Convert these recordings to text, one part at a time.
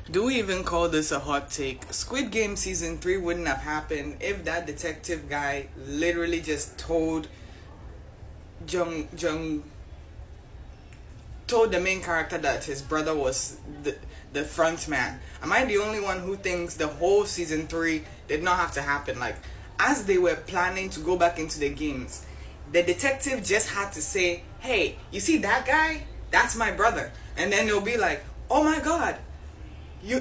Do we even call this a hot take? Squid Game season 3 wouldn't have happened if that detective guy literally just Jung Jung told the main character that his brother was the front man. Am I the only one who thinks the whole season 3 did not have to happen? Like, as they were planning to go back into the games, the detective just had to say, hey, you see that guy? That's my brother. And then they'll be like, oh my god,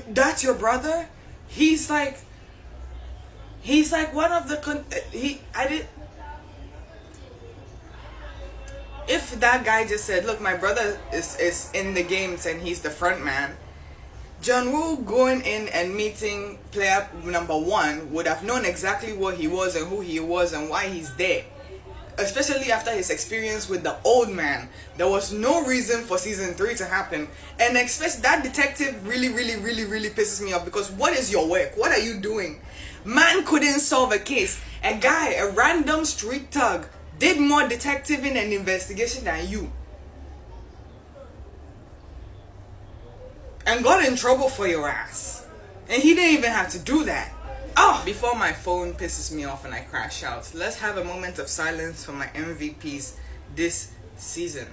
that's your brother? He's like one of the if that guy just said, look, my brother is in the games and he's the front man, John Woo going in and meeting player number 1 would have known exactly what he was and who he was and why he's there. Especially after his experience with the old man. There was no reason for season 3 to happen. And especially that detective really pisses me off, because what is your work? What are you doing? Man couldn't solve a case. A guy, a random street thug, did more detectiving and investigation than you. And got in trouble for your ass. And he didn't even have to do that. Oh, before my phone pisses me off and I crash out, let's have a moment of silence for my MVPs this season.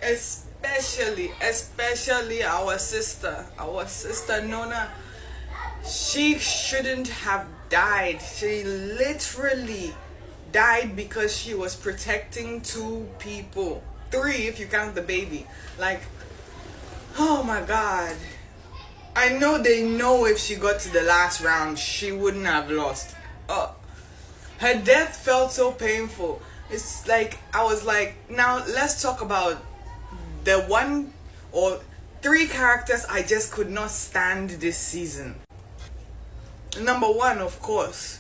Especially our sister Nona. She shouldn't have died. She literally died because she was protecting 2 people. 3 if you count the baby. Like, oh my god. I know they know if she got to the last round, she wouldn't have lost. Her death felt so painful. It's like, I was like, now let's talk about the 1 or 3 characters I just could not stand this season. Number 1, of course,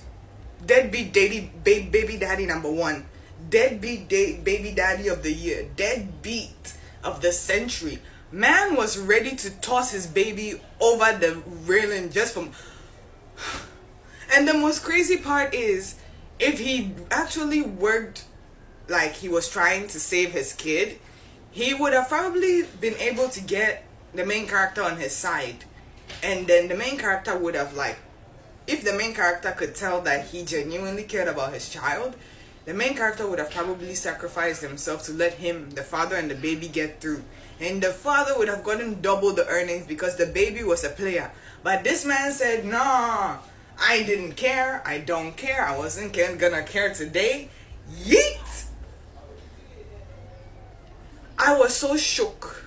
deadbeat baby daddy number 1. Deadbeat baby daddy of the year. Deadbeat of the century. Man was ready to toss his baby over the railing just from... And the most crazy part is, if he actually worked like he was trying to save his kid, he would have probably been able to get the main character on his side. And then the main character would have, like, if the main character could tell that he genuinely cared about his child, the main character would have probably sacrificed himself to let him, the father, and the baby get through. And the father would have gotten double the earnings because the baby was a player. But this man said, nah, I didn't care. I don't care. I wasn't gonna care today. Yeet! I was so shook.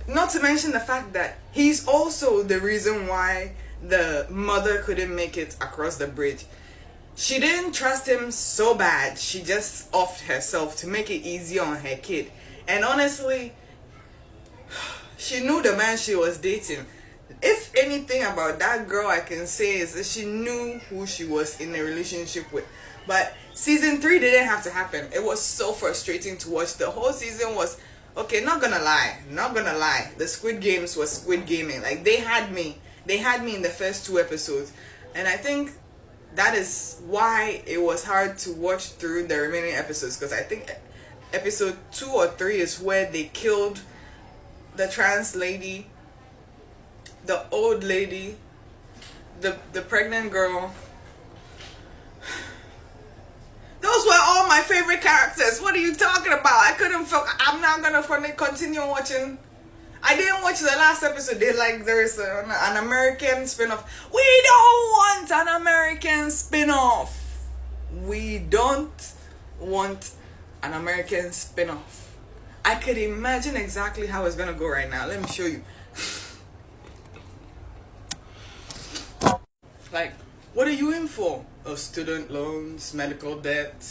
Not to mention the fact that he's also the reason why the mother couldn't make it across the bridge. She didn't trust him so bad, she just offed herself to make it easier on her kid. And honestly, she knew the man she was dating. If anything about that girl I can say is that she knew who she was in a relationship with. But season 3 didn't have to happen. It was so frustrating to watch. The whole season was, okay, not gonna lie, the Squid Games was Squid Gaming. Like, they had me in the first 2 episodes. And I think that is why it was hard to watch through the remaining episodes, because I think episode 2 or 3 is where they killed the trans lady, the old lady, the pregnant girl. Those were all my favorite characters. What are you talking about? I'm not gonna continue watching. I didn't watch the last episode. There's an American spin-off. We don't want an American spin-off. We don't want an American spin-off. I could imagine exactly how it's gonna go right now. Let me show you. Like, what are you in for? Oh, student loans, medical debt,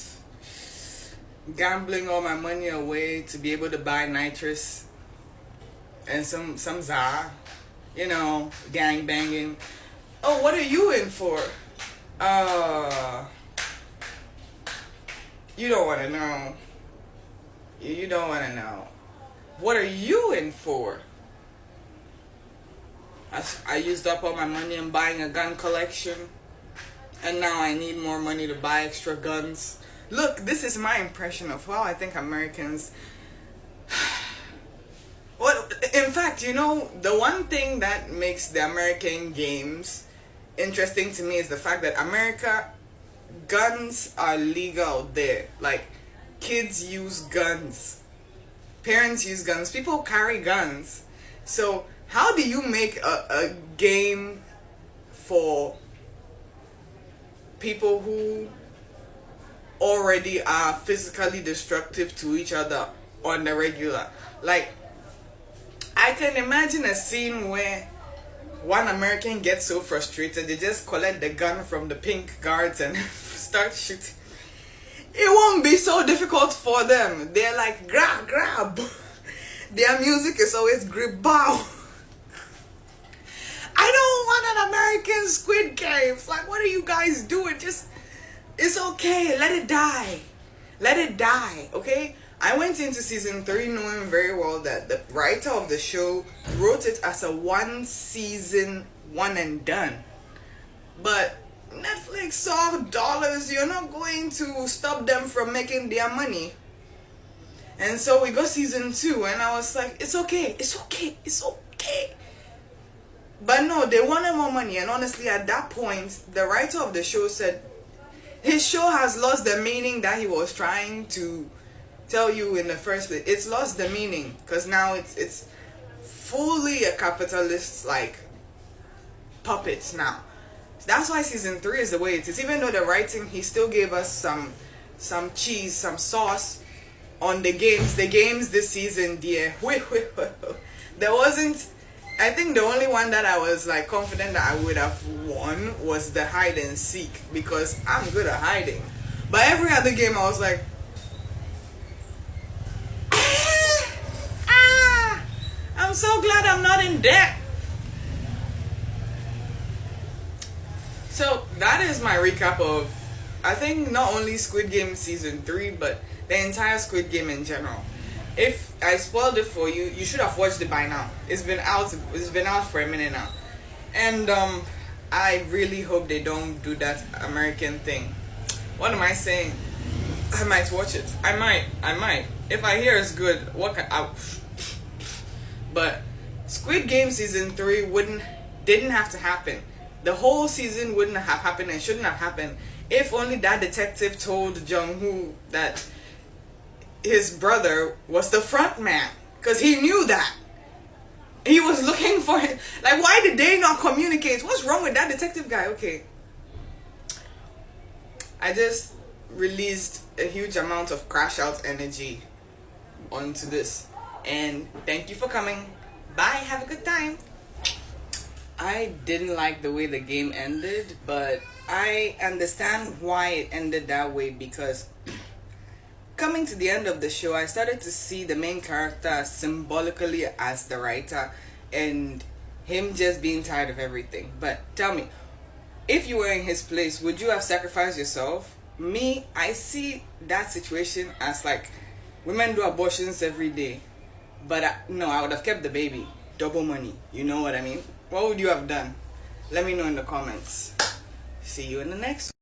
gambling all my money away to be able to buy nitrous. And some za, gang banging. Oh, what are you in for? You don't want to know. You don't want to know. What are you in for? I used up all my money in buying a gun collection, and now I need more money to buy extra guns. Look, this is my impression of how I think Americans. Well, in fact, you know, the one thing that makes the American games interesting to me is the fact that America, guns are legal there. Like, kids use guns, parents use guns, people carry guns. So how do you make a game for people who already are physically destructive to each other on the regular? Like, I can imagine a scene where one American gets so frustrated they just collect the gun from the pink guards and start shooting. It won't be so difficult for them. They're like, grab, grab. Their music is always grip, bow. I don't want an American Squid Game. It's like, what are you guys doing? Just, it's okay. Let it die. Let it die, okay? I went into season 3 knowing very well that the writer of the show wrote it as a 1-season, one and done. But Netflix saw dollars. You're not going to stop them from making their money. And so we got season 2 and I was like, it's okay, it's okay, it's okay. But no, they wanted more money. And honestly, at that point, the writer of the show said his show has lost the meaning that he was trying to tell you in the first place. It's lost the meaning because now it's fully a capitalist like puppet now. That's why season 3 is the way it is. Even though the writing, he still gave us some cheese, some sauce on the games. The games this season, dear, there wasn't. I think the only one that I was like confident that I would have won was the hide and seek because I'm good at hiding. But every other game I was like, I'm so glad I'm not in debt. So that is my recap of, I think, not only Squid Game season 3 but the entire Squid Game in general. If I spoiled it for you, you should have watched it by now. It's been out for a minute now. And I really hope they don't do that American thing. What am I saying? I might watch it. I might. If I hear it's good, what can I? But Squid Game season 3 didn't have to happen. The whole season wouldn't have happened and shouldn't have happened if only that detective told Jung-Hoo that his brother was the front man, because he knew that. He was looking for him. Like, why did they not communicate? What's wrong with that detective guy? Okay. I just released a huge amount of crash out energy onto this. And thank you for coming. Bye. Have a good time. I didn't like the way the game ended, but I understand why it ended that way because coming to the end of the show, I started to see the main character symbolically as the writer and him just being tired of everything. But tell me, if you were in his place, would you have sacrificed yourself? Me, I see that situation as like women do abortions every day. But no, I would have kept the baby. Double money. You know what I mean? What would you have done? Let me know in the comments. See you in the next one.